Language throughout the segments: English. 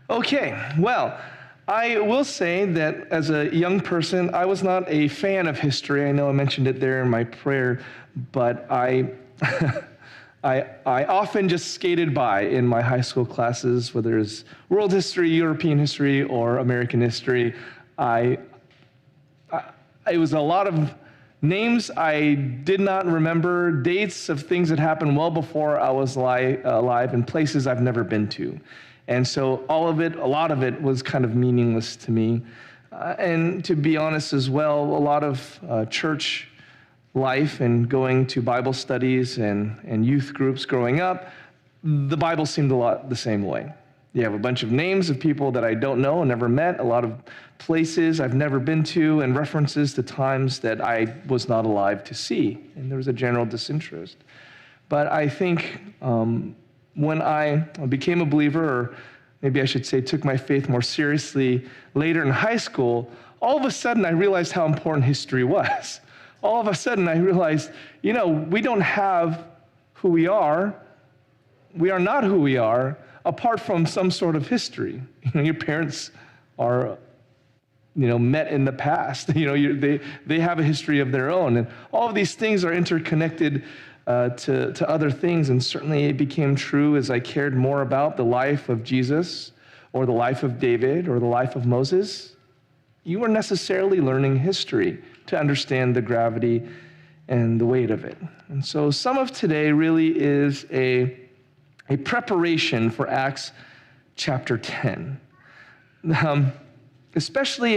Okay, well, I will say that as a young person, I was not a fan of history. I know I mentioned it there in my prayer, but I often just skated by in my high school classes, whether it's world history, European history, or American history. It was a lot of names I did not remember, dates of things that happened well before I was alive, and places I've never been to. And so all of it, a lot of it was kind of meaningless to me. And to be honest as well, a lot of church life and going to Bible studies and youth groups growing up, the Bible seemed a lot the same way. You have a bunch of names of people that I don't know and never met, a lot of places I've never been to, and references to times that I was not alive to see. And there was a general disinterest. But I think when I became a believer, or maybe I should say took my faith more seriously later in high school, all of a sudden I realized how important history was. All of a sudden I realized, we don't have who we are. We are not who we are apart from some sort of history. Your parents are, met in the past. They have a history of their own. And all of these things are interconnected to other things. And certainly it became true as I cared more about the life of Jesus or the life of David or the life of Moses. You were necessarily learning history to understand the gravity and the weight of it. And so some of today really is a preparation for Acts chapter 10. Especially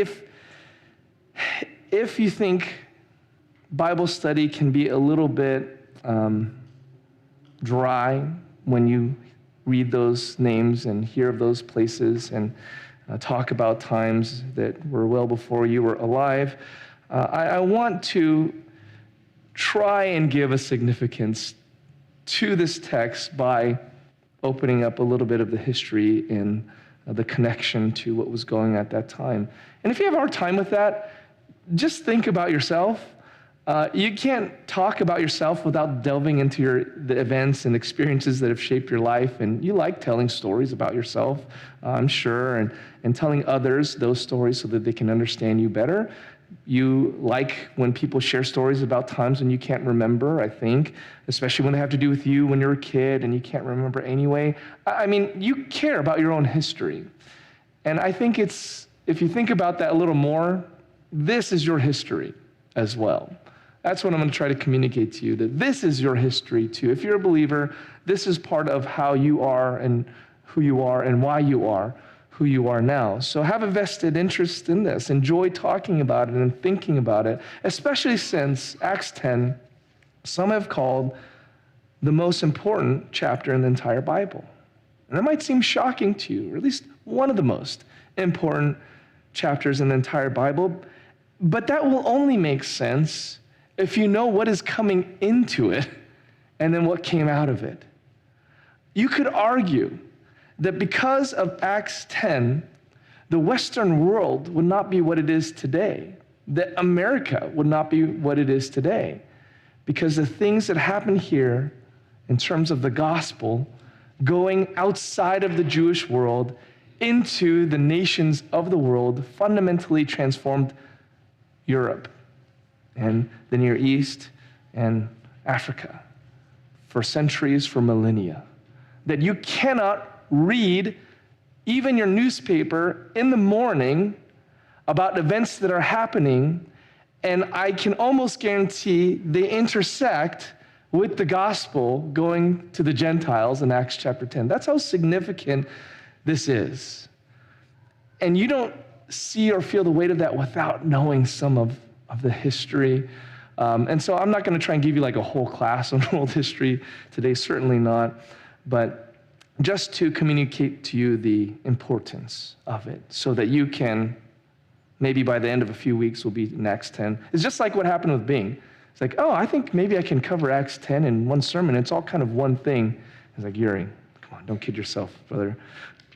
if you think Bible study can be a little bit dry when you read those names and hear of those places and talk about times that were well before you were alive, I want to try and give a significance to this text by opening up a little bit of the history and the connection to what was going on at that time. And if you have a hard time with that, just think about yourself. You can't talk about yourself without delving into the events and experiences that have shaped your life. And you like telling stories about yourself, I'm sure, and telling others those stories so that they can understand you better. You like when people share stories about times when you can't remember, I think, especially when they have to do with you when you're a kid and you can't remember anyway. I mean, you care about your own history. And I think if you think about that a little more, this is your history as well. That's what I'm going to try to communicate to you, that this is your history too. If you're a believer, this is part of how you are and who you are and why you are who you are now. So have a vested interest in this. Enjoy talking about it and thinking about it, especially since Acts 10, some have called the most important chapter in the entire Bible. And that might seem shocking to you, or at least one of the most important chapters in the entire Bible, but that will only make sense if you know what is coming into it and then what came out of it. You could argue that because of Acts 10, the Western world would not be what it is today, that America would not be what it is today, because the things that happen here in terms of the gospel going outside of the Jewish world into the nations of the world fundamentally transformed Europe and the Near East and Africa for centuries, for millennia. That you cannot read even your newspaper in the morning about events that are happening, and I can almost guarantee they intersect with the gospel going to the Gentiles in Acts chapter 10. That's how significant this is. And you don't see or feel the weight of that without knowing some of the history. And so I'm not going to try and give you like a whole class on world history today, certainly not, but just to communicate to you the importance of it so that you can, maybe by the end of a few weeks, we'll be in Acts 10. It's just like what happened with Bing. It's like, oh, I think maybe I can cover Acts 10 in one sermon. It's all kind of one thing. It's like, Yuri, come on, don't kid yourself, brother.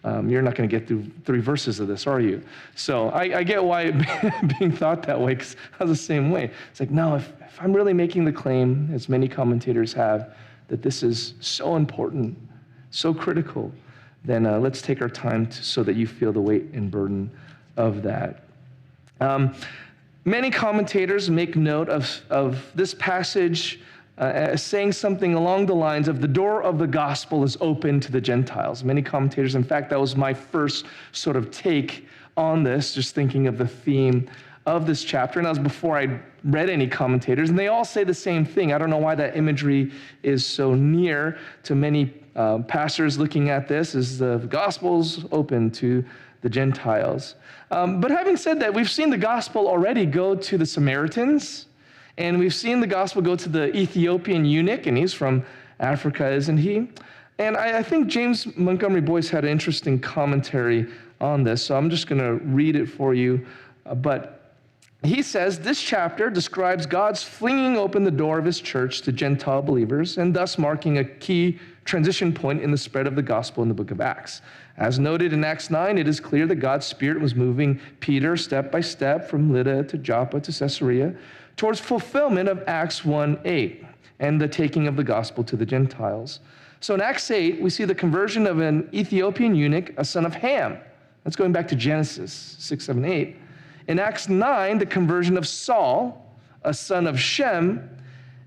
You're not going to get through 3 verses of this, are you? So I get why it being thought that way, because I was the same way. It's like, no, if I'm really making the claim, as many commentators have, that this is so important, so critical, then let's take our time so that you feel the weight and burden of that. Many commentators make note of this passage saying something along the lines of the door of the gospel is open to the Gentiles. Many commentators, in fact, that was my first sort of take on this, just thinking of the theme of this chapter. And that was before I read any commentators. And they all say the same thing. I don't know why that imagery is so near to many pastors looking at this, is the gospel's open to the Gentiles. But having said that, we've seen the gospel already go to the Samaritans, and we've seen the gospel go to the Ethiopian eunuch, and he's from Africa, isn't he? And I think James Montgomery Boyce had an interesting commentary on this, so I'm just going to read it for you. But he says, this chapter describes God's flinging open the door of his church to Gentile believers, and thus marking a key transition point in the spread of the gospel in the book of Acts. As noted in Acts 9, it is clear that God's Spirit was moving Peter step by step from Lydda to Joppa to Caesarea towards fulfillment of Acts 1:8 and the taking of the gospel to the Gentiles. So in Acts 8, we see the conversion of an Ethiopian eunuch, a son of Ham. That's going back to Genesis 6, 7, 8. In Acts 9, the conversion of Saul, a son of Shem,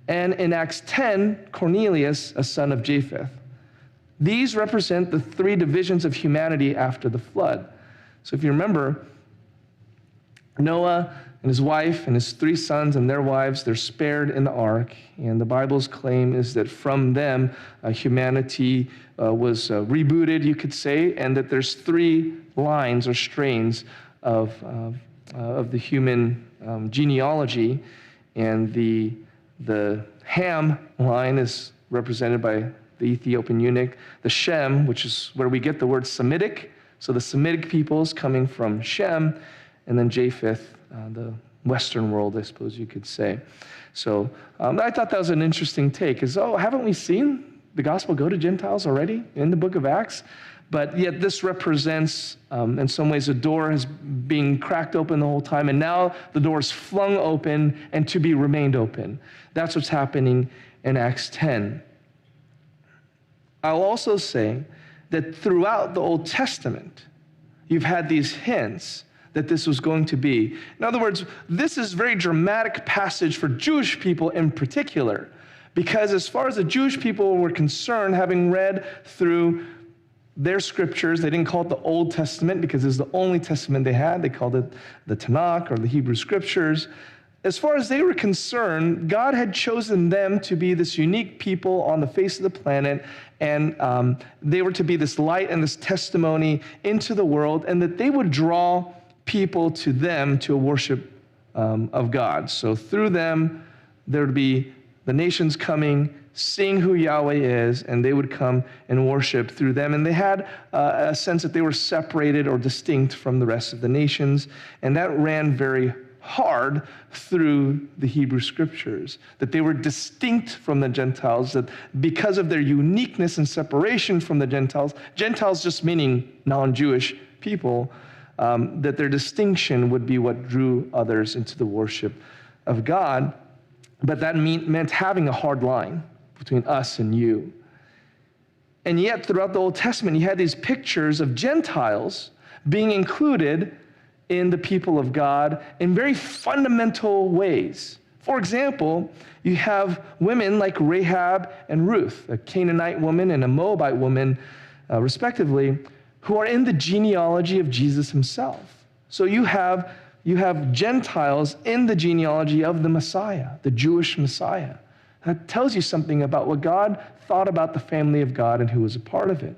and in Acts 10, Cornelius, a son of Japheth. These represent the three divisions of humanity after the flood. So if you remember, Noah and his wife and his 3 sons and their wives, they're spared in the ark. And the Bible's claim is that from them, humanity was rebooted, you could say, and that there's 3 lines or strains of the human genealogy. And the Ham line is represented by the Ethiopian eunuch, the Shem, which is where we get the word Semitic. So the Semitic peoples coming from Shem, and then Japheth, the Western world, I suppose you could say. So I thought that was an interesting take, is, haven't we seen the gospel go to Gentiles already in the book of Acts? But yet this represents, in some ways, the door is being cracked open the whole time, and now the door is flung open and to be remained open. That's what's happening in Acts 10. I'll also say that throughout the Old Testament, you've had these hints that this was going to be. In other words, this is a very dramatic passage for Jewish people in particular, because as far as the Jewish people were concerned, having read through their scriptures, they didn't call it the Old Testament because it's the only testament they had. They called it the Tanakh or the Hebrew Scriptures. As far as they were concerned, God had chosen them to be this unique people on the face of the planet, and they were to be this light and this testimony into the world, and that they would draw people to them to a worship of God. So through them, there would be the nations coming, seeing who Yahweh is, and they would come and worship through them. And they had a sense that they were separated or distinct from the rest of the nations, and that ran very hard through the Hebrew Scriptures, that they were distinct from the Gentiles, that because of their uniqueness and separation from the Gentiles, Gentiles just meaning non-Jewish people, that their distinction would be what drew others into the worship of God. But that meant having a hard line between us and you. And yet, throughout the Old Testament, you had these pictures of Gentiles being included in the people of God in very fundamental ways. For example, you have women like Rahab and Ruth, a Canaanite woman and a Moabite woman, respectively, who are in the genealogy of Jesus himself. So you have Gentiles in the genealogy of the Messiah, the Jewish Messiah. That tells you something about what God thought about the family of God and who was a part of it.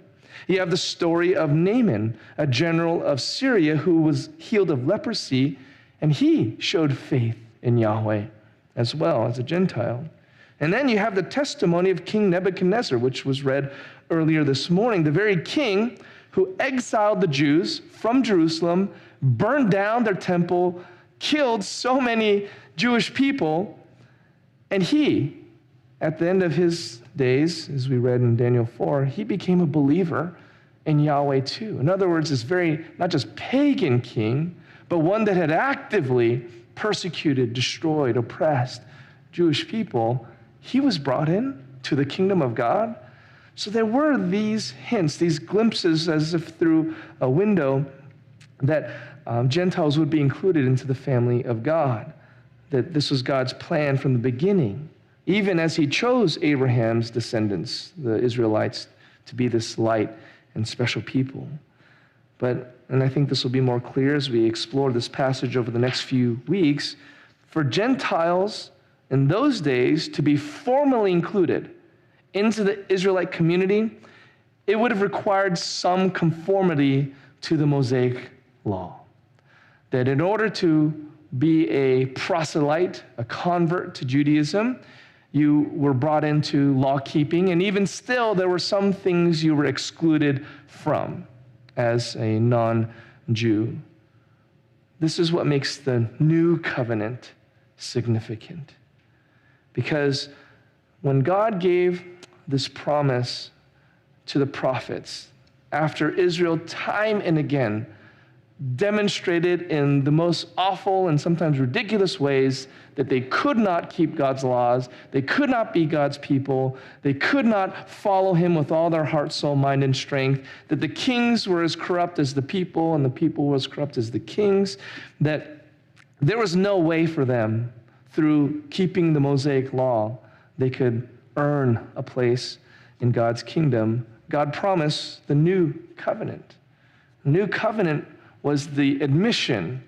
You have the story of Naaman, a general of Syria who was healed of leprosy, and he showed faith in Yahweh as well as a Gentile. And then you have the testimony of King Nebuchadnezzar, which was read earlier this morning, the very king who exiled the Jews from Jerusalem, burned down their temple, killed so many Jewish people, and he, at the end of his days, as we read in Daniel 4, he became a believer in Yahweh too. In other words, this very, not just pagan king, but one that had actively persecuted, destroyed, oppressed Jewish people, he was brought in to the kingdom of God. So there were these hints, these glimpses as if through a window that Gentiles would be included into the family of God, that this was God's plan from the beginning, even as he chose Abraham's descendants, the Israelites, to be this light and special people. And I think this will be more clear as we explore this passage over the next few weeks, for Gentiles in those days to be formally included into the Israelite community, it would have required some conformity to the Mosaic law. That in order to be a proselyte, a convert to Judaism, you were brought into law keeping, and even still, there were some things you were excluded from as a non-Jew. This is what makes the new covenant significant. Because when God gave this promise to the prophets, after Israel time and again demonstrated in the most awful and sometimes ridiculous ways that they could not keep God's laws, they could not be God's people, they could not follow him with all their heart, soul, mind, and strength, that the kings were as corrupt as the people and the people were as corrupt as the kings, that there was no way for them through keeping the Mosaic law they could earn a place in God's kingdom. God promised the new covenant. The new covenant was the admission,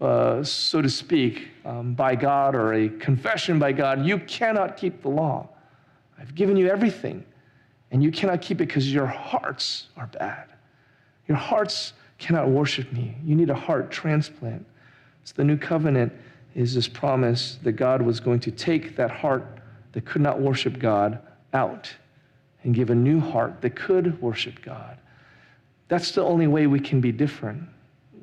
so to speak, by God, or a confession by God, you cannot keep the law. I've given you everything, and you cannot keep it because your hearts are bad. Your hearts cannot worship me. You need a heart transplant. So the new covenant is this promise that God was going to take that heart that could not worship God out and give a new heart that could worship God. That's the only way we can be different.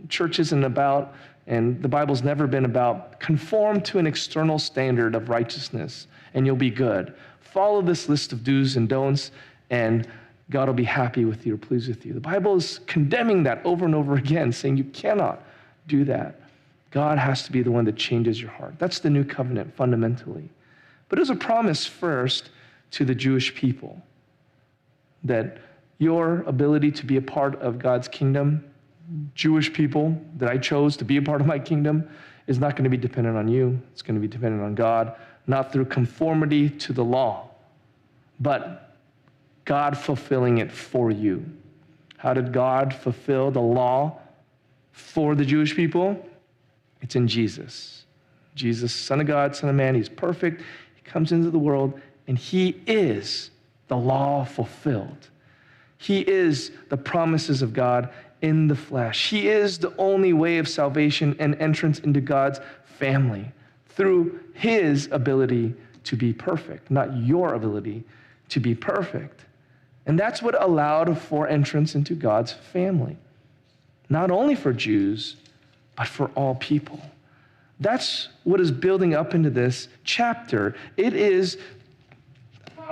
Church isn't about, and the Bible's never been about, conform to an external standard of righteousness and you'll be good. Follow this list of do's and don'ts and God will be happy with you or pleased with you. The Bible is condemning that over and over again, saying you cannot do that. God has to be the one that changes your heart. That's the new covenant fundamentally. But it was a promise first to the Jewish people that your ability to be a part of God's kingdom, Jewish people that I chose to be a part of my kingdom, is not going to be dependent on you. It's going to be dependent on God, not through conformity to the law, but God fulfilling it for you. How did God fulfill the law for the Jewish people? It's in Jesus. Jesus, Son of God, Son of Man, he's perfect. He comes into the world, and he is the law fulfilled. He is the promises of God in the flesh. He is the only way of salvation and entrance into God's family through his ability to be perfect, not your ability to be perfect. And that's what allowed for entrance into God's family, not only for Jews, but for all people. That's what is building up into this chapter. It is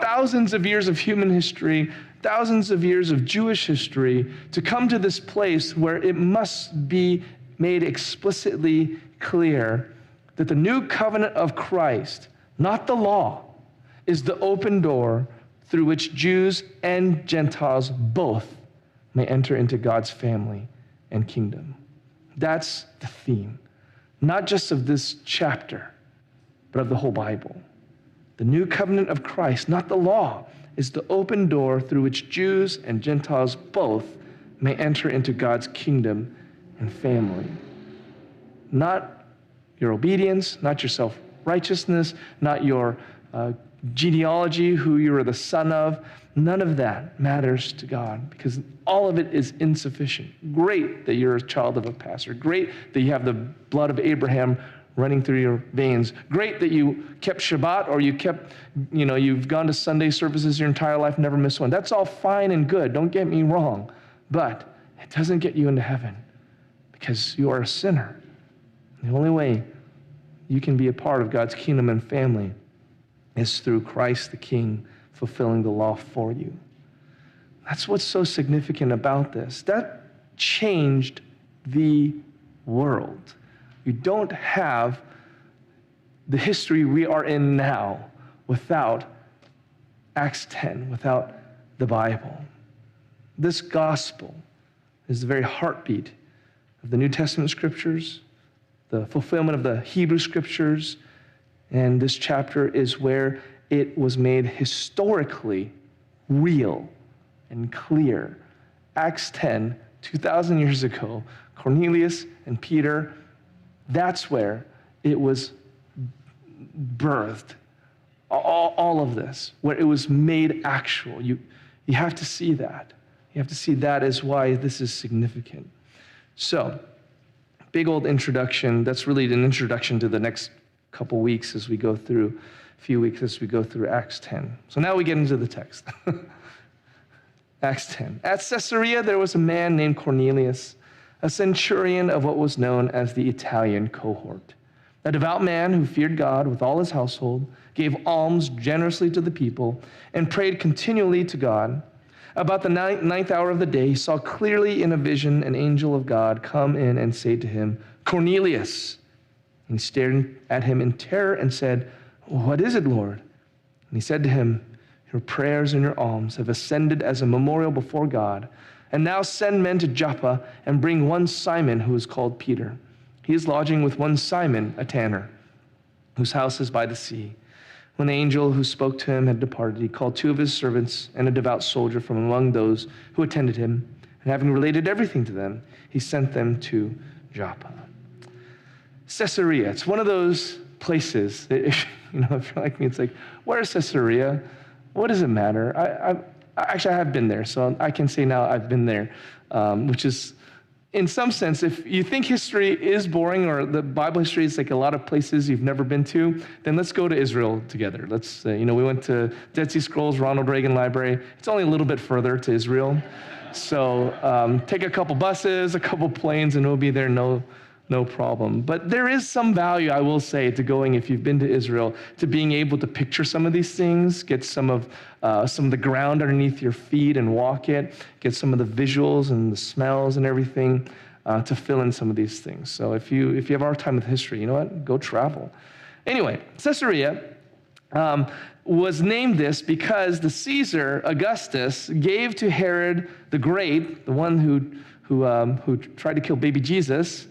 thousands of years of human history, thousands of years of Jewish history to come to this place where it must be made explicitly clear that the new covenant of Christ, not the law, is the open door through which Jews and Gentiles both may enter into God's family and kingdom. That's the theme, not just of this chapter, but of the whole Bible. The new covenant of Christ, not the law, is the open door through which Jews and Gentiles both may enter into God's kingdom and family. Not your obedience, not your self-righteousness, not your genealogy, who you are the son of. None of that matters to God because all of it is insufficient. Great that you're a child of a pastor. Great that you have the blood of Abraham running through your veins. Great that you kept Shabbat or you've gone to Sunday services your entire life, never missed one. That's all fine and good. Don't get me wrong. But it doesn't get you into heaven because you are a sinner. The only way you can be a part of God's kingdom and family is through Christ the King fulfilling the law for you. That's what's so significant about this. That changed the world. You don't have the history we are in now without Acts 10, without the Bible. This gospel is the very heartbeat of the New Testament scriptures, the fulfillment of the Hebrew scriptures, and this chapter is where it was made historically real and clear. Acts 10, 2,000 years ago, Cornelius and Peter, that's where it was birthed. All of this, where it was made actual. You have to see that. You have to see that is why this is significant. So, big old introduction. That's really an introduction to the next couple weeks as we go through, Acts 10. So now we get into the text. Acts 10. At Caesarea, there was a man named Cornelius, a centurion of what was known as the Italian cohort. A devout man who feared God with all his household, gave alms generously to the people, and prayed continually to God. About the ninth hour of the day, he saw clearly in a vision an angel of God come in and say to him, "Cornelius." And he stared at him in terror and said, "What is it, Lord?" And he said to him, "Your prayers and your alms have ascended as a memorial before God. And now send men to Joppa and bring one Simon who is called Peter. He is lodging with one Simon, a tanner, whose house is by the sea." When the angel who spoke to him had departed, he called 2 of his servants and a devout soldier from among those who attended him. And having related everything to them, he sent them to Joppa. Caesarea, it's one of those places that, if you're like me, it's like, where's Caesarea? What does it matter? I have been there, so I can say now I've been there, which is, in some sense, if you think history is boring or the Bible history is like a lot of places you've never been to, then let's go to Israel together. Let's, we went to Dead Sea Scrolls, Ronald Reagan Library. It's only a little bit further to Israel. So take a couple buses, a couple planes, and we'll be there, no problem. But there is some value, I will say, to going, if you've been to Israel, to being able to picture some of these things, get some of the ground underneath your feet and walk it, get some of the visuals and the smells and everything to fill in some of these things. So if you have a hard time with history, you know what? Go travel. Anyway, Caesarea was named this because the Caesar Augustus gave to Herod the Great, the one who tried to kill baby Jesus,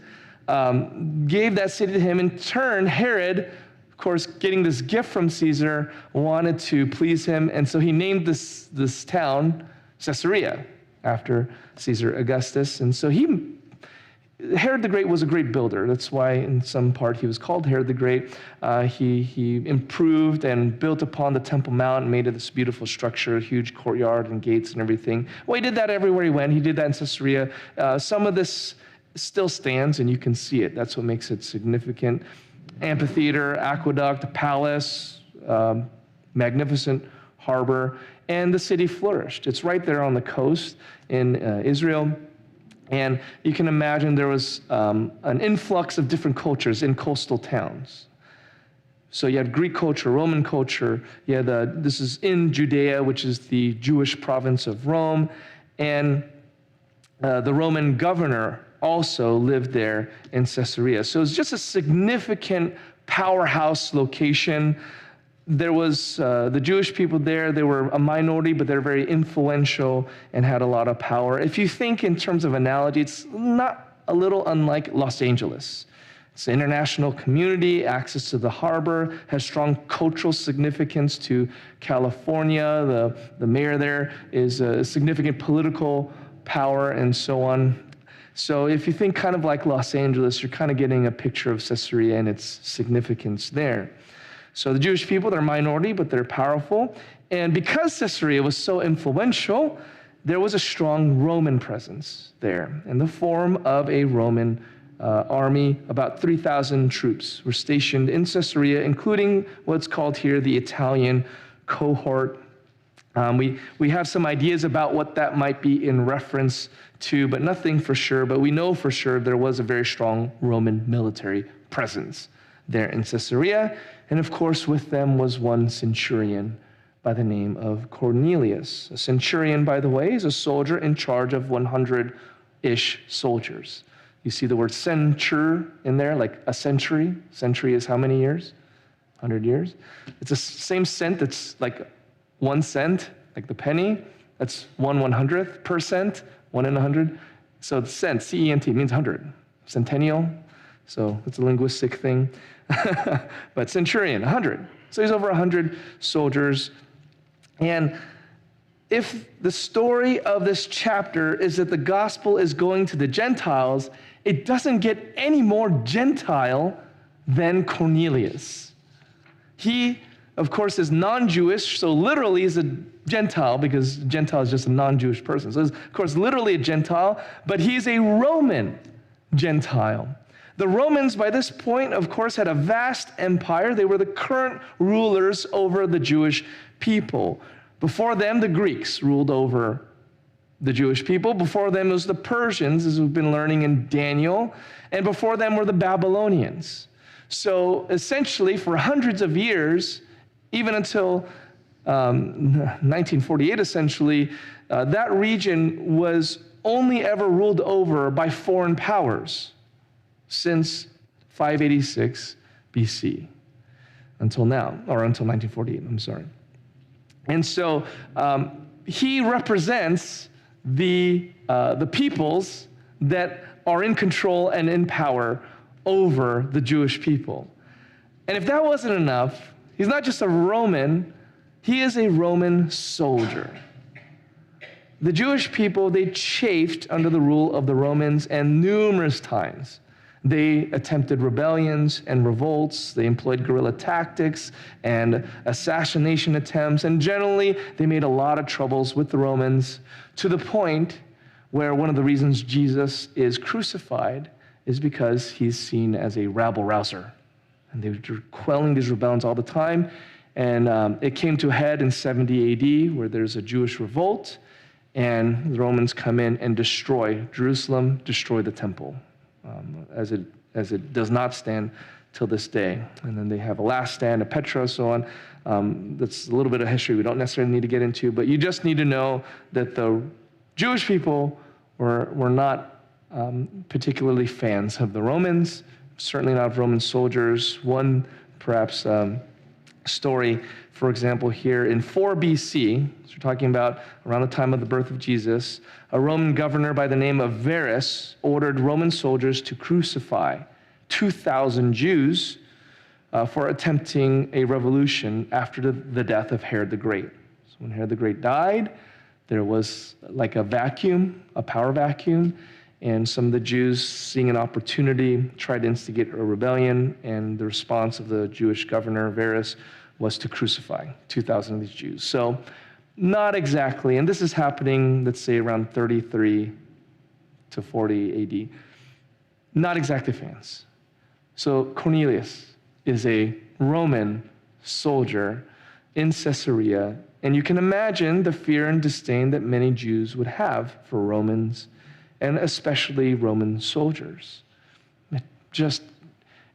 gave that city to him. In turn, Herod, of course, getting this gift from Caesar, wanted to please him, and so he named this town Caesarea after Caesar Augustus. And so Herod the Great was a great builder. That's why, in some part, he was called Herod the Great. He improved and built upon the Temple Mount and made it this beautiful structure, huge courtyard and gates and everything. Well, he did that everywhere he went. He did that in Caesarea. Some of this still stands, and you can see it. That's what makes it significant. Amphitheater, aqueduct, palace, magnificent harbor, and the city flourished. It's right there on the coast in Israel, and you can imagine there was an influx of different cultures in coastal towns. So you had Greek culture, Roman culture. You had this is in Judea, which is the Jewish province of Rome, and the Roman governor also lived there in Caesarea. So it's just a significant powerhouse location. There was the Jewish people there. They were a minority, but they're very influential and had a lot of power. If you think in terms of analogy, it's not a little unlike Los Angeles. It's an international community, access to the harbor, has strong cultural significance to California. The mayor there is a significant political power and so on. So if you think kind of like Los Angeles, you're kind of getting a picture of Caesarea and its significance there. So the Jewish people, they're a minority, but they're powerful. And because Caesarea was so influential, there was a strong Roman presence there in the form of a Roman army. About 3,000 troops were stationed in Caesarea, including what's called here the Italian cohort. We have some ideas about what that might be in reference to, but nothing for sure. But we know for sure there was a very strong Roman military presence there in Caesarea. And of course, with them was one centurion by the name of Cornelius. A centurion, by the way, is a soldier in charge of 100-ish soldiers. You see the word centur in there, like a century. Century is how many years? 100 years. It's the same cent that's like 1 cent, like the penny. That's 1/100%, 1 in 100. So cent, C-E-N-T, means 100. Centennial, so it's a linguistic thing. But centurion, 100. So he's over 100 soldiers. And if the story of this chapter is that the gospel is going to the Gentiles, it doesn't get any more Gentile than Cornelius. He, of course, is non-Jewish, so literally is a Gentile, because Gentile is just a non-Jewish person. So he's, of course, literally a Gentile, but he's a Roman Gentile. The Romans, by this point, of course, had a vast empire. They were the current rulers over the Jewish people. Before them, the Greeks ruled over the Jewish people. Before them was the Persians, as we've been learning in Daniel. And before them were the Babylonians. So essentially, for hundreds of years, even until 1948, essentially, that region was only ever ruled over by foreign powers since 586 BC until now, or until 1948, I'm sorry. And so he represents the peoples that are in control and in power over the Jewish people. And if that wasn't enough, he's not just a Roman, he is a Roman soldier. The Jewish people, they chafed under the rule of the Romans, and numerous times they attempted rebellions and revolts. They employed guerrilla tactics and assassination attempts, and generally they made a lot of troubles with the Romans, to the point where one of the reasons Jesus is crucified is because he's seen as a rabble-rouser. And they were quelling these rebellions all the time, and it came to a head in 70 AD, where there's a Jewish revolt, and the Romans come in and destroy Jerusalem, destroy the temple, as it does not stand till this day. And then they have a last stand at Petra, so on. That's a little bit of history we don't necessarily need to get into, but you just need to know that the Jewish people were not particularly fans of the Romans, certainly not of Roman soldiers. One, perhaps, story, for example, here in 4 BC, so we're talking about around the time of the birth of Jesus, a Roman governor by the name of Varus ordered Roman soldiers to crucify 2,000 Jews for attempting a revolution after the death of Herod the Great. So when Herod the Great died, there was like a vacuum, a power vacuum, and some of the Jews, seeing an opportunity, tried to instigate a rebellion, and the response of the Jewish governor, Varus, was to crucify 2,000 of these Jews. So not exactly, and this is happening, let's say, around 33 to 40 AD. Not exactly fans. So Cornelius is a Roman soldier in Caesarea, and you can imagine the fear and disdain that many Jews would have for Romans, and especially Roman soldiers.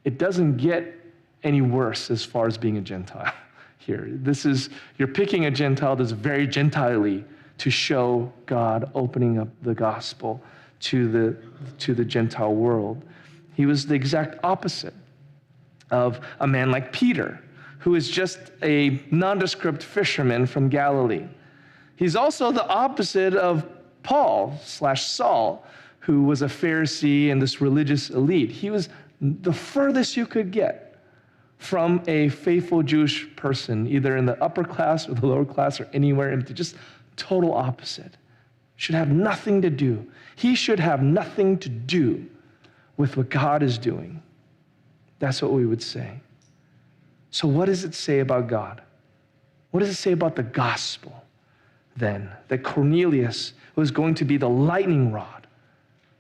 It doesn't get any worse as far as being a Gentile here. You're picking a Gentile that's very Gentile-y to show God opening up the gospel to the Gentile world. He was the exact opposite of a man like Peter, who is just a nondescript fisherman from Galilee. He's also the opposite of Paul/Saul, who was a Pharisee and this religious elite. He was the furthest you could get from a faithful Jewish person, either in the upper class or the lower class or anywhere in between, just total opposite. Should have nothing to do. He should have nothing to do with what God is doing. That's what we would say. So what does it say about God? What does it say about the gospel then? That Cornelius was going to be the lightning rod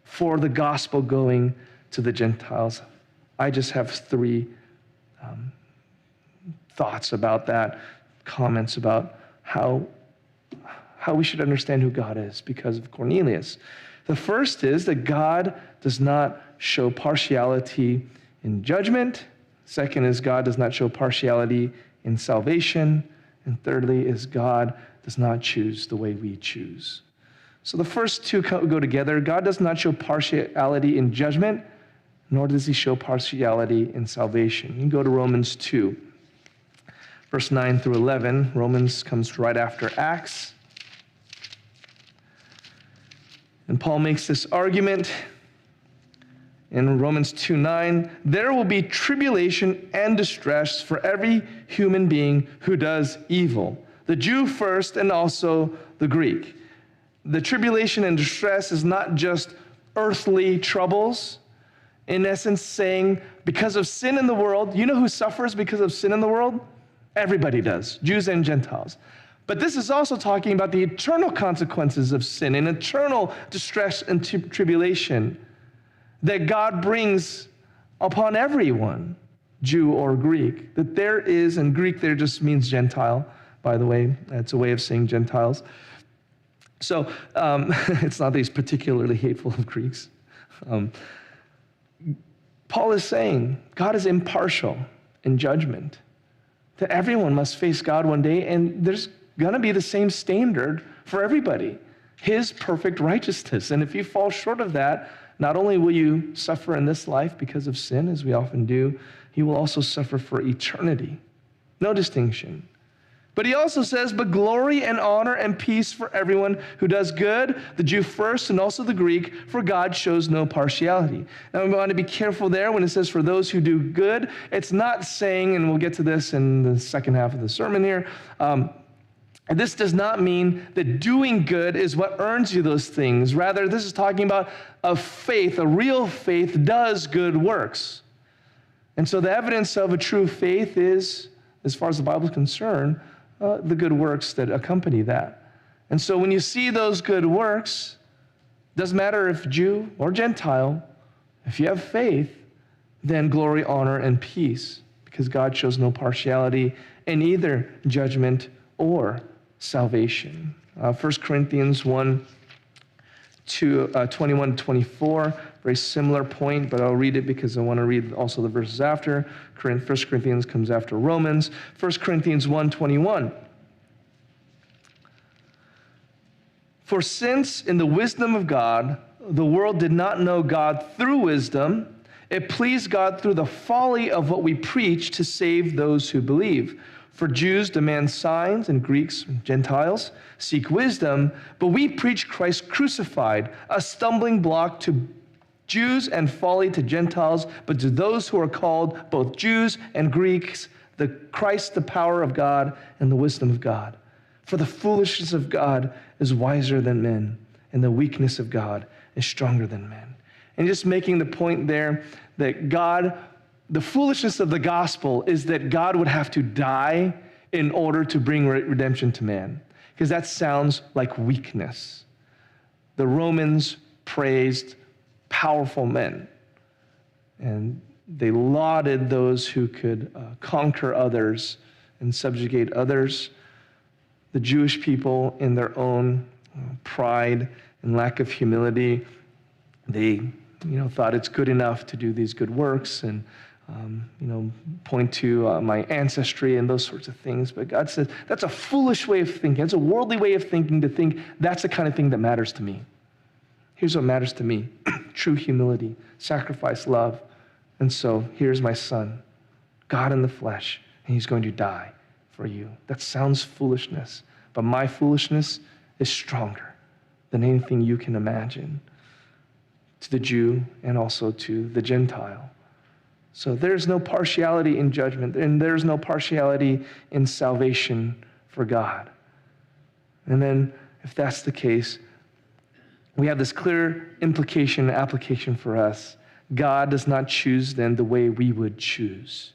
for the gospel going to the Gentiles. I just have 3 thoughts about that, comments about how we should understand who God is because of Cornelius. The first is that God does not show partiality in judgment. Second is God does not show partiality in salvation. And thirdly is God does not choose the way we choose. So the first 2 go together. God does not show partiality in judgment, nor does he show partiality in salvation. You can go to Romans 2, verse 9 through 11. Romans comes right after Acts. And Paul makes this argument in Romans 2:9, there will be tribulation and distress for every human being who does evil, the Jew first and also the Greek. The tribulation and distress is not just earthly troubles, in essence saying, because of sin in the world, you know who suffers because of sin in the world? Everybody does, Jews and Gentiles. But this is also talking about the eternal consequences of sin and eternal distress and tribulation that God brings upon everyone, Jew or Greek. That there is, and Greek there just means Gentile, by the way. That's a way of saying Gentiles. So it's not that he's particularly hateful of Greeks. Paul is saying God is impartial in judgment, that everyone must face God one day, and there's going to be the same standard for everybody, his perfect righteousness. And if you fall short of that, not only will you suffer in this life because of sin, as we often do, you will also suffer for eternity. No distinction. But he also says, but glory and honor and peace for everyone who does good, the Jew first and also the Greek, for God shows no partiality. Now we want to be careful there when it says for those who do good. It's not saying, and we'll get to this in the second half of the sermon here, this does not mean that doing good is what earns you those things. Rather, this is talking about a faith, a real faith does good works. And so the evidence of a true faith is, as far as the Bible is concerned, the good works that accompany that. And so when you see those good works, doesn't matter if Jew or Gentile, if you have faith, then glory, honor, and peace, because God shows no partiality in either judgment or salvation. 1 Corinthians 21-24, very similar point, but I'll read it because I want to read also the verses after. 1 Corinthians comes after Romans. 1 Corinthians 1:21. For since in the wisdom of God, the world did not know God through wisdom, it pleased God through the folly of what we preach to save those who believe. For Jews demand signs, and Greeks and Gentiles seek wisdom, but we preach Christ crucified, a stumbling block to Jews and folly to Gentiles, but to those who are called, both Jews and Greeks, the Christ, the power of God, and the wisdom of God. For the foolishness of God is wiser than men, and the weakness of God is stronger than men. And just making the point there that God, the foolishness of the gospel is that God would have to die in order to bring redemption to man, because that sounds like weakness. The Romans praised powerful men, and they lauded those who could conquer others and subjugate others. The Jewish people, in their own pride and lack of humility, they thought it's good enough to do these good works and point to my ancestry and those sorts of things. But God says, that's a foolish way of thinking. It's a worldly way of thinking to think that's the kind of thing that matters to me. Here's what matters to me. True humility, sacrifice, love. And so here's my son, God in the flesh, and he's going to die for you. That sounds foolishness, but my foolishness is stronger than anything you can imagine, to the Jew and also to the Gentile. So there's no partiality in judgment, and there's no partiality in salvation for God. And then, if that's the case, we have this clear implication and application for us. God does not choose then the way we would choose.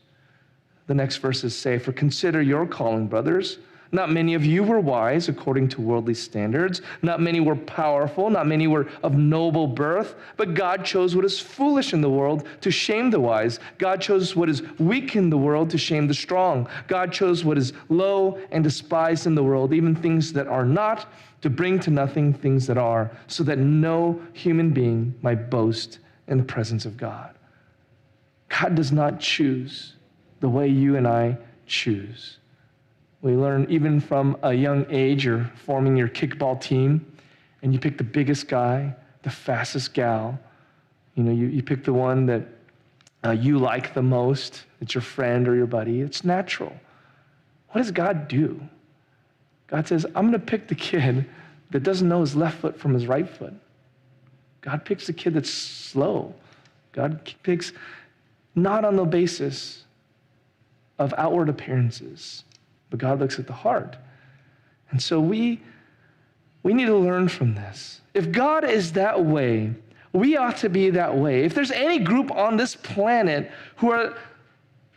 The next verses say, for consider your calling, brothers. Not many of you were wise according to worldly standards. Not many were powerful. Not many were of noble birth. But God chose what is foolish in the world to shame the wise. God chose what is weak in the world to shame the strong. God chose what is low and despised in the world, even things that are not, to bring to nothing things that are, so that no human being might boast in the presence of God. God does not choose the way you and I choose. We learn even from a young age, you're forming your kickball team, and you pick the biggest guy, the fastest gal. You pick the one that you like the most. It's your friend or your buddy. It's natural. What does God do? God says, I'm going to pick the kid that doesn't know his left foot from his right foot. God picks the kid that's slow. God picks not on the basis of outward appearances, but God looks at the heart. And so we need to learn from this. If God is that way, we ought to be that way. If there's any group on this planet who are,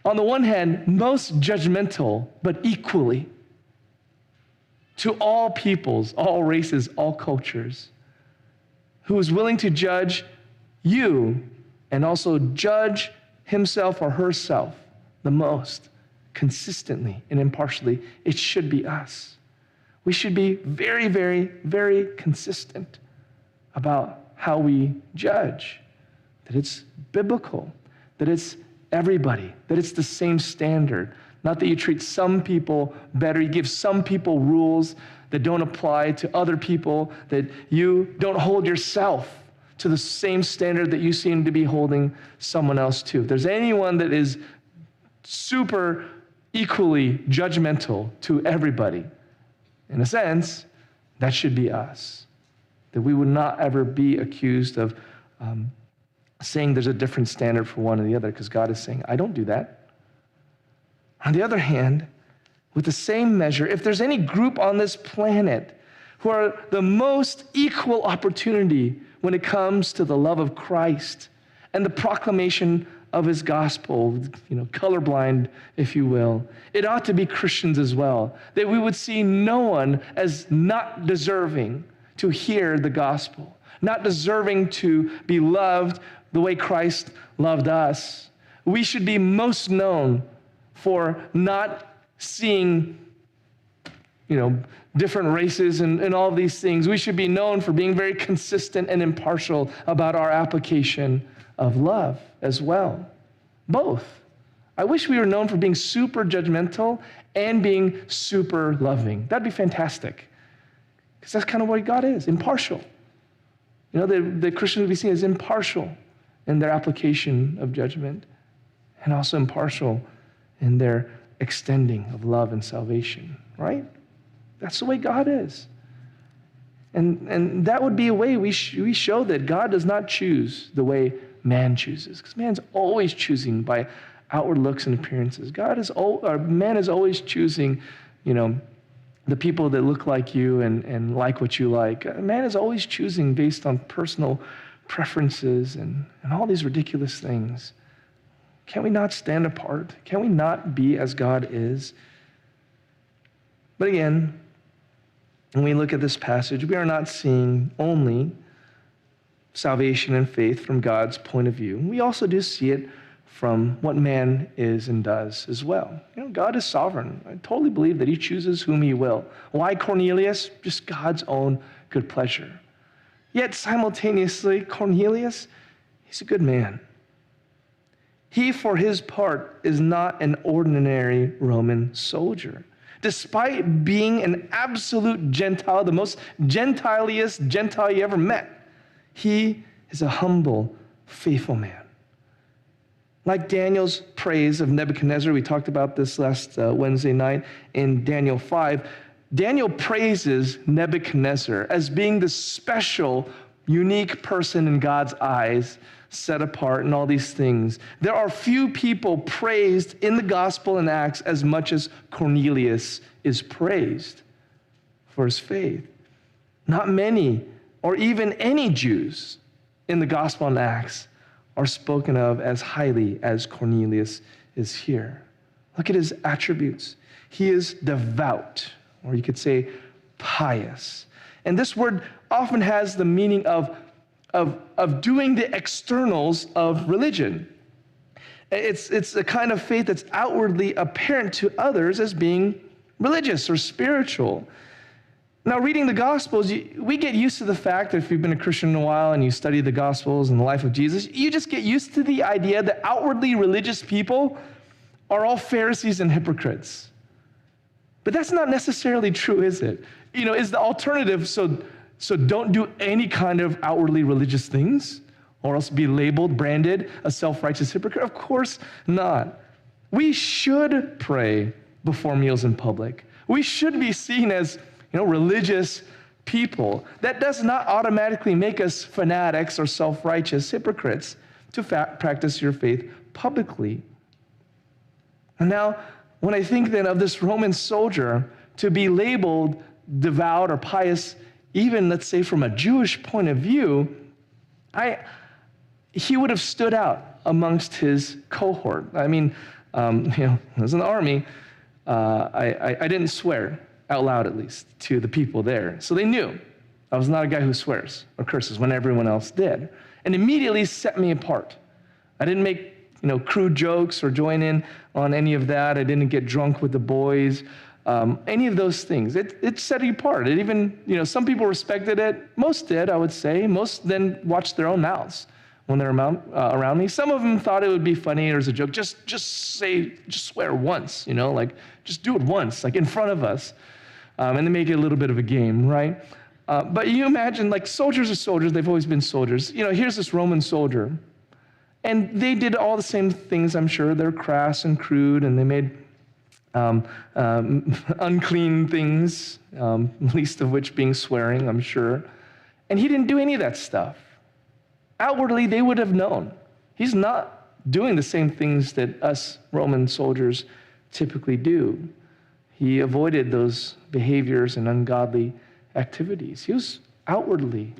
on the one hand, most judgmental, but equally to all peoples, all races, all cultures, who is willing to judge you and also judge himself or herself the most consistently and impartially, it should be us. We should be very, very, very consistent about how we judge, that it's biblical, that it's everybody, that it's the same standard. Not that you treat some people better, you give some people rules that don't apply to other people, that you don't hold yourself to the same standard that you seem to be holding someone else to. If there's anyone that is super equally judgmental to everybody, in a sense, that should be us. That we would not ever be accused of saying there's a different standard for one or the other, because God is saying, I don't do that. On the other hand, with the same measure, if there's any group on this planet who are the most equal opportunity when it comes to the love of Christ and the proclamation of his gospel, colorblind, if you will, it ought to be Christians as well, that we would see no one as not deserving to hear the gospel, not deserving to be loved the way Christ loved us. We should be most known for not seeing, different races and all of these things. We should be known for being very consistent and impartial about our application of love as well. Both. I wish we were known for being super judgmental and being super loving. That'd be fantastic. Because that's kind of what God is, impartial. The Christians would be seen as impartial in their application of judgment and also impartial in their extending of love and salvation, right? That's the way God is. And that would be a way we show that God does not choose the way man chooses, because man's always choosing by outward looks and appearances. Man is always choosing, the people that look like you and like what you like. Man is always choosing based on personal preferences and all these ridiculous things. Can we not stand apart? Can we not be as God is? But again, when we look at this passage, we are not seeing only salvation and faith from God's point of view. We also do see it from what man is and does as well. God is sovereign. I totally believe that he chooses whom he will. Why Cornelius? Just God's own good pleasure. Yet simultaneously, Cornelius, he's a good man. He, for his part, is not an ordinary Roman soldier. Despite being an absolute Gentile, the most Gentiliest Gentile you ever met, he is a humble, faithful man. Like Daniel's praise of Nebuchadnezzar, we talked about this last Wednesday night in Daniel 5, Daniel praises Nebuchadnezzar as being the special, unique person in God's eyes, set apart and all these things. There are few people praised in the gospel and Acts as much as Cornelius is praised for his faith. Not many, or even any Jews in the gospel and Acts are spoken of as highly as Cornelius is here. Look at his attributes. He is devout, or you could say pious. And this word often has the meaning of doing the externals of religion. It's a kind of faith that's outwardly apparent to others as being religious or spiritual. Now, reading the Gospels, we get used to the fact that if you've been a Christian a while and you study the Gospels and the life of Jesus, you just get used to the idea that outwardly religious people are all Pharisees and hypocrites. But that's not necessarily true, is it? Is the alternative so don't do any kind of outwardly religious things or else be labeled, branded a self-righteous hypocrite? Of course not. We should pray before meals in public. We should be seen as religious people. That does not automatically make us fanatics or self-righteous hypocrites to practice your faith publicly. And now, when I think then of this Roman soldier to be labeled devout or pious, even let's say from a Jewish point of view, he would have stood out amongst his cohort. I mean, I was in the army. I didn't swear out loud, at least, to the people there. So they knew I was not a guy who swears or curses when everyone else did, and immediately set me apart. I didn't make crude jokes or join in on any of that. I didn't get drunk with the boys. Any of those things. It set you apart. It even, some people respected it. Most did, I would say. Most then watched their own mouths when they're around me. Some of them thought it would be funny or as a joke. Just swear once, just do it once, like in front of us. And they make it a little bit of a game, right? But you imagine, like, soldiers are soldiers. They've always been soldiers. Here's this Roman soldier. And they did all the same things, I'm sure. They're crass and crude, and they made unclean things, least of which being swearing, I'm sure. And he didn't do any of that stuff. Outwardly, they would have known. He's not doing the same things that us Roman soldiers typically do. He avoided those behaviors and ungodly activities. He was outwardly,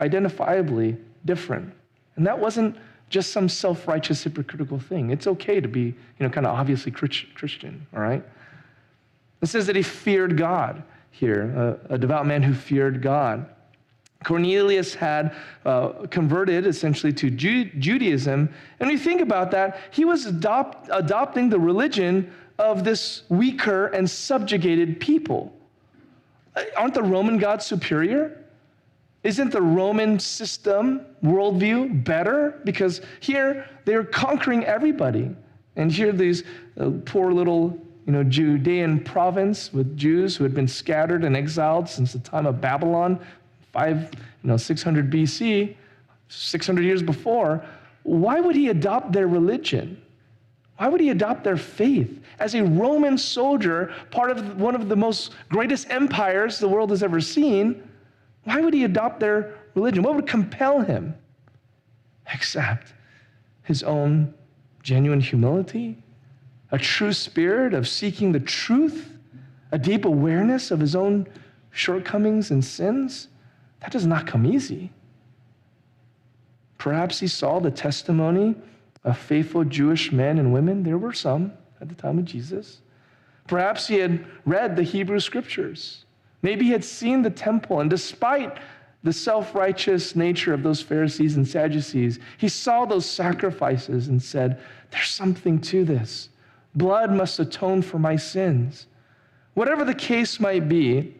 identifiably different. And that wasn't just some self-righteous, hypocritical thing. It's okay to be, kind of obviously Christian, all right? It says that he feared God here, a devout man who feared God. Cornelius had converted essentially to Judaism. And when you think about that, he was adopting the religion of this weaker and subjugated people. Aren't the Roman gods superior? Isn't the Roman system, worldview, better? Because here they're conquering everybody. And here these poor little Judean province with Jews who had been scattered and exiled since the time of Babylon, 600 BC, 600 years before. Why would he adopt their religion? Why would he adopt their faith? As a Roman soldier, part of one of the most greatest empires the world has ever seen, why would he adopt their religion? What would compel him? Except his own genuine humility, a true spirit of seeking the truth, a deep awareness of his own shortcomings and sins. That does not come easy. Perhaps he saw the testimony of faithful Jewish men and women. There were some at the time of Jesus. Perhaps he had read the Hebrew scriptures. Maybe he had seen the temple, and despite the self-righteous nature of those Pharisees and Sadducees, he saw those sacrifices and said, there's something to this. Blood must atone for my sins. Whatever the case might be,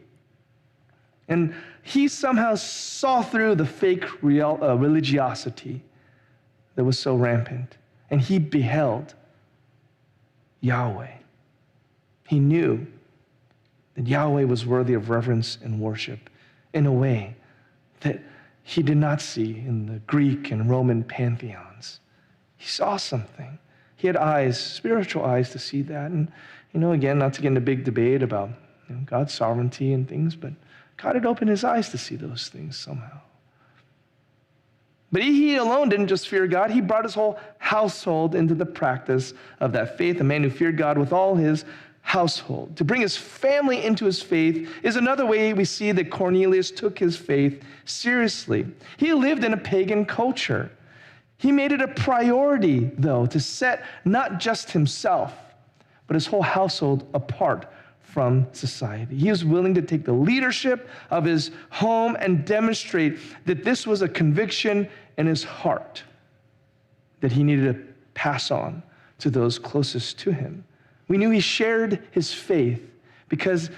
and he somehow saw through the fake religiosity that was so rampant, and he beheld Yahweh. He knew that Yahweh was worthy of reverence and worship in a way that he did not see in the Greek and Roman pantheons. He saw something. He had eyes, spiritual eyes, to see that. And, again, not to get into a big debate about God's sovereignty and things, but God had opened his eyes to see those things somehow. But he alone didn't just fear God. He brought his whole household into the practice of that faith. A man who feared God with all his household. To bring his family into his faith is another way we see that Cornelius took his faith seriously. He lived in a pagan culture. He made it a priority, though, to set not just himself, but his whole household apart from society. He was willing to take the leadership of his home and demonstrate that this was a conviction in his heart that he needed to pass on to those closest to him. We knew he shared his faith because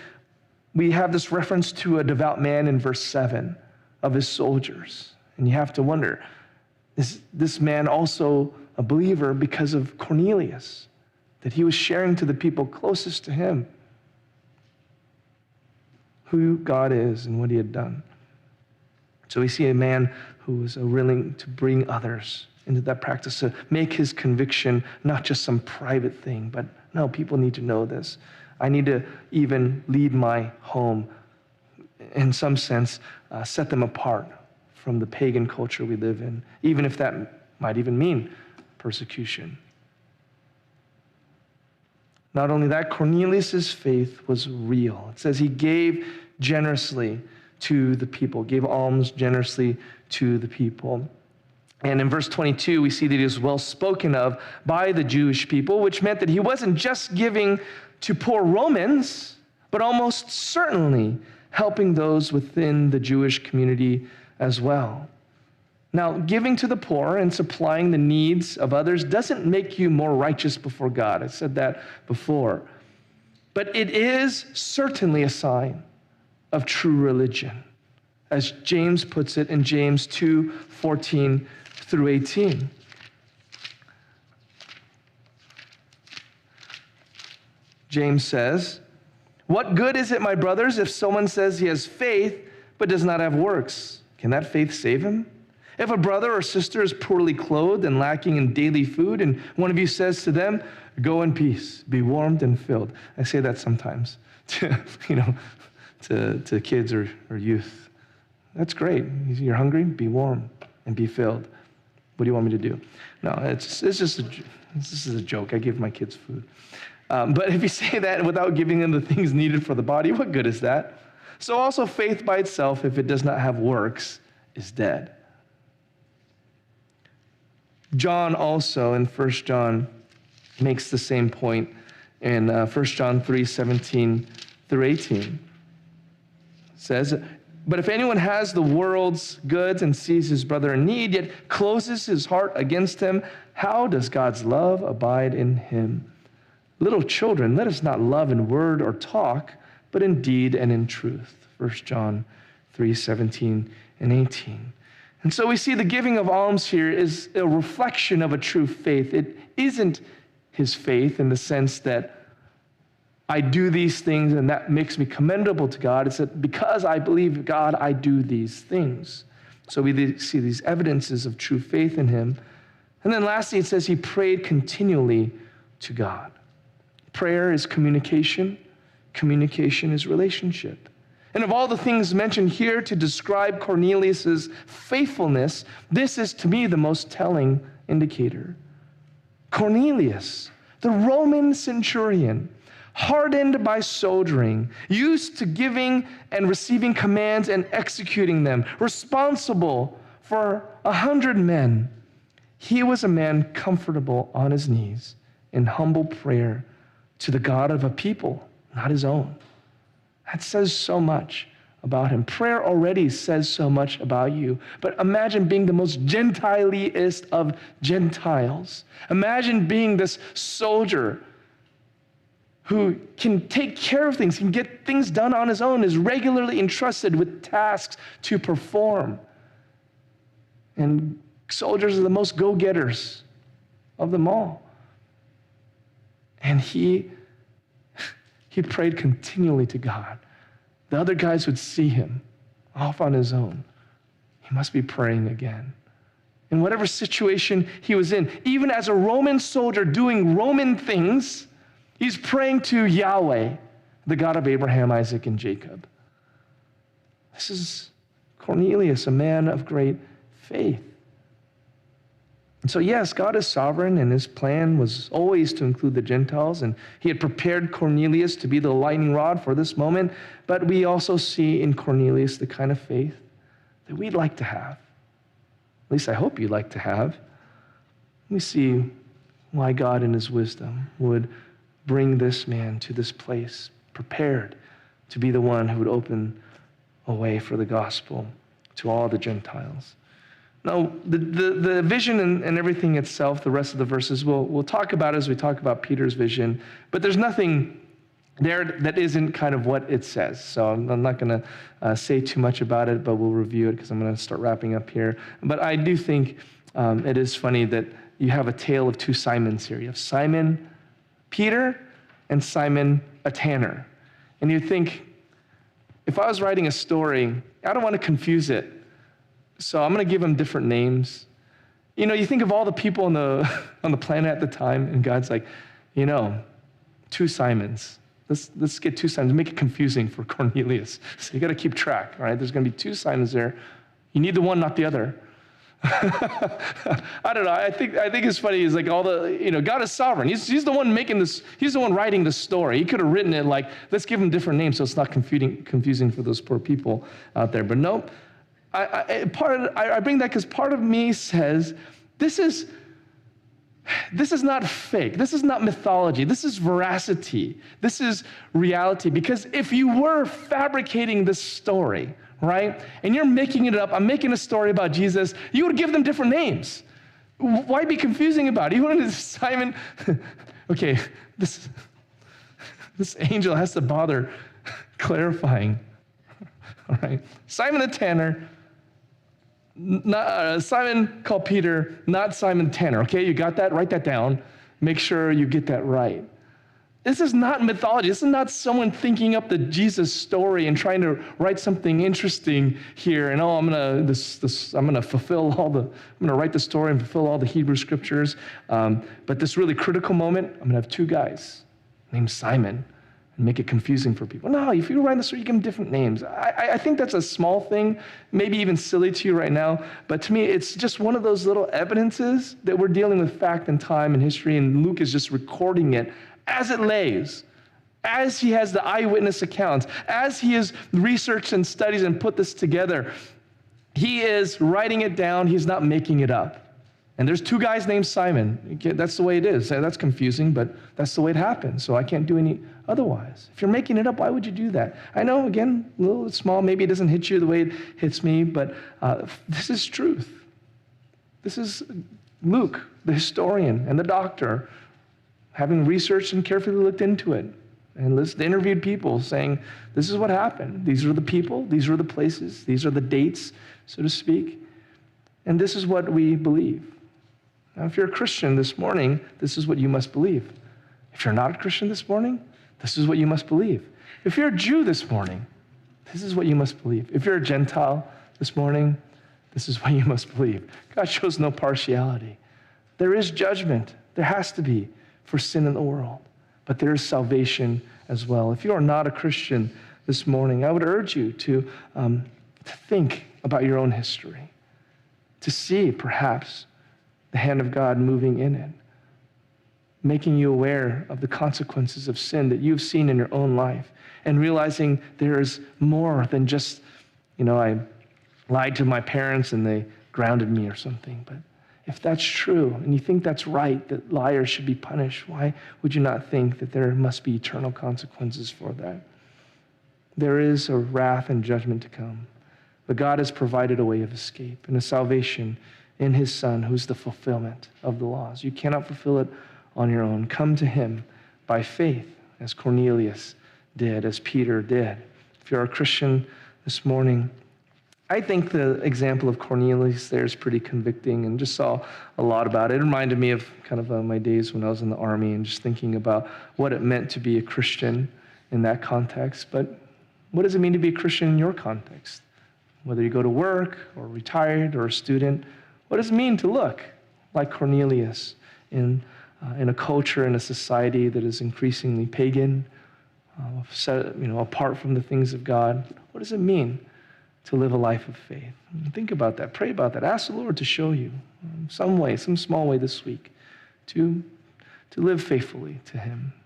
we have this reference to a devout man in verse 7 of his soldiers. And you have to wonder, is this man also a believer because of Cornelius, that he was sharing to the people closest to him who God is and what he had done? So we see a man who was willing to bring others into that practice, to make his conviction not just some private thing, but no, people need to know this. I need to even lead my home in some sense, set them apart from the pagan culture we live in, even if that might even mean persecution. Not only that, Cornelius' faith was real. It says he gave generously to the people, gave alms generously to the people. And in verse 22, we see that he was well spoken of by the Jewish people, which meant that he wasn't just giving to poor Romans, but almost certainly helping those within the Jewish community as well. Now, giving to the poor and supplying the needs of others doesn't make you more righteous before God. I said that before. But it is certainly a sign of true religion, as James puts it in James 2:14 through 18. James says, "What good is it, my brothers, if someone says he has faith but does not have works? Can that faith save him? If a brother or sister is poorly clothed and lacking in daily food, and one of you says to them, 'Go in peace, be warmed and filled.'" I say that sometimes to kids or youth. That's great. You're hungry? Be warm and be filled. What do you want me to do? No, it's just a joke. I give my kids food. But if you say that without giving them the things needed for the body, what good is that? So also faith by itself, if it does not have works, is dead. John also in 1 John makes the same point in 1 John 3:17 through 18. It says, "But if anyone has the world's goods and sees his brother in need, yet closes his heart against him, how does God's love abide in him? Little children, let us not love in word or talk, but in deed and in truth." 1 John 3:17 and 18. And so we see the giving of alms here is a reflection of a true faith. It isn't his faith in the sense that I do these things and that makes me commendable to God. It's that because I believe God, I do these things. So we see these evidences of true faith in him. And then lastly, it says he prayed continually to God. Prayer is communication. Communication is relationship. And of all the things mentioned here to describe Cornelius' faithfulness, this is to me the most telling indicator. Cornelius, the Roman centurion, hardened by soldiering, used to giving and receiving commands and executing them, responsible for 100 men, he was a man comfortable on his knees in humble prayer to the God of a people, not his own. That says so much about him. Prayer already says so much about you. But imagine being the most Gentile-iest of Gentiles. Imagine being this soldier who can take care of things, can get things done on his own, is regularly entrusted with tasks to perform. And soldiers are the most go-getters of them all. And he prayed continually to God. The other guys would see him off on his own. He must be praying again. In whatever situation he was in, even as a Roman soldier doing Roman things, he's praying to Yahweh, the God of Abraham, Isaac, and Jacob. This is Cornelius, a man of great faith. And so yes, God is sovereign, and his plan was always to include the Gentiles, and he had prepared Cornelius to be the lightning rod for this moment, but we also see in Cornelius the kind of faith that we'd like to have. At least I hope you'd like to have. We see why God in his wisdom would bring this man to this place, prepared to be the one who would open a way for the gospel to all the Gentiles. Now, the vision and everything itself, the rest of the verses, we'll talk about as we talk about Peter's vision, but there's nothing there that isn't kind of what it says. So I'm not going to say too much about it, but we'll review it because I'm going to start wrapping up here. But I do think it is funny that you have a tale of two Simons here. You have Simon Peter and Simon a tanner. And you think, if I was writing a story, I don't want to confuse it. So I'm going to give them different names. You know, you think of all the people on the planet at the time, and God's like, two Simons. Let's get two Simons. Make it confusing for Cornelius. So you got to keep track, all right? There's going to be two Simons there. You need the one, not the other. I don't know. I think it's funny. Is like all the, God is sovereign. He's the one making this. He's the one writing the story. He could have written it like, let's give them different names so it's not confusing for those poor people out there. But nope. I bring that because part of me says this is not fake. This is not mythology. This is veracity. This is reality. Because if you were fabricating this story, right, and you're making it up, I'm making a story about Jesus, you would give them different names. Why be confusing about it? You wanted Simon, okay, this angel has to bother clarifying. All right, Simon the Tanner, not, Simon called Peter, not Simon Tanner. Okay, you got that? Write that down. Make sure you get that right. This is not mythology. This is not someone thinking up the Jesus story and trying to write something interesting here. And I'm gonna fulfill all I'm gonna write the story and fulfill all the Hebrew scriptures. But this really critical moment, I'm gonna have two guys named Simon and make it confusing for people. No, if you write the story, you give them different names. I think that's a small thing, maybe even silly to you right now. But to me, it's just one of those little evidences that we're dealing with fact and time and history, and Luke is just recording it as it lays, as he has the eyewitness accounts, as he has researched and studies and put this together. He is writing it down. He's not making it up. And there's two guys named Simon. That's the way it is. That's confusing, but that's the way it happens. So I can't do any otherwise. If you're making it up, why would you do that? I know, again, a little small. Maybe it doesn't hit you the way it hits me, but this is truth. This is Luke, the historian and the doctor, having researched and carefully looked into it and interviewed people saying, this is what happened. These are the people. These are the places. These are the dates, so to speak. And this is what we believe. Now, if you're a Christian this morning, this is what you must believe. If you're not a Christian this morning, this is what you must believe. If you're a Jew this morning, this is what you must believe. If you're a Gentile this morning, this is what you must believe. God shows no partiality. There is judgment. There has to be for sin in the world. But there is salvation as well. If you are not a Christian this morning, I would urge you to think about your own history, to see perhaps the hand of God moving in it, making you aware of the consequences of sin that you've seen in your own life, and realizing there is more than just, I lied to my parents and they grounded me or something. But if that's true, and you think that's right, that liars should be punished, why would you not think that there must be eternal consequences for that? There is a wrath and judgment to come, but God has provided a way of escape and a salvation in his Son, who's the fulfillment of the laws. You cannot fulfill it on your own. Come to him by faith, as Cornelius did, as Peter did. If you're a Christian this morning, I think the example of Cornelius there is pretty convicting, and just saw a lot about it. It reminded me of kind of my days when I was in the army and just thinking about what it meant to be a Christian in that context. But what does it mean to be a Christian in your context? Whether you go to work or retired or a student, what does it mean to look like Cornelius in a culture, in a society that is increasingly pagan, apart from the things of God? What does it mean to live a life of faith? Think about that. Pray about that. Ask the Lord to show you some way, some small way this week to live faithfully to him.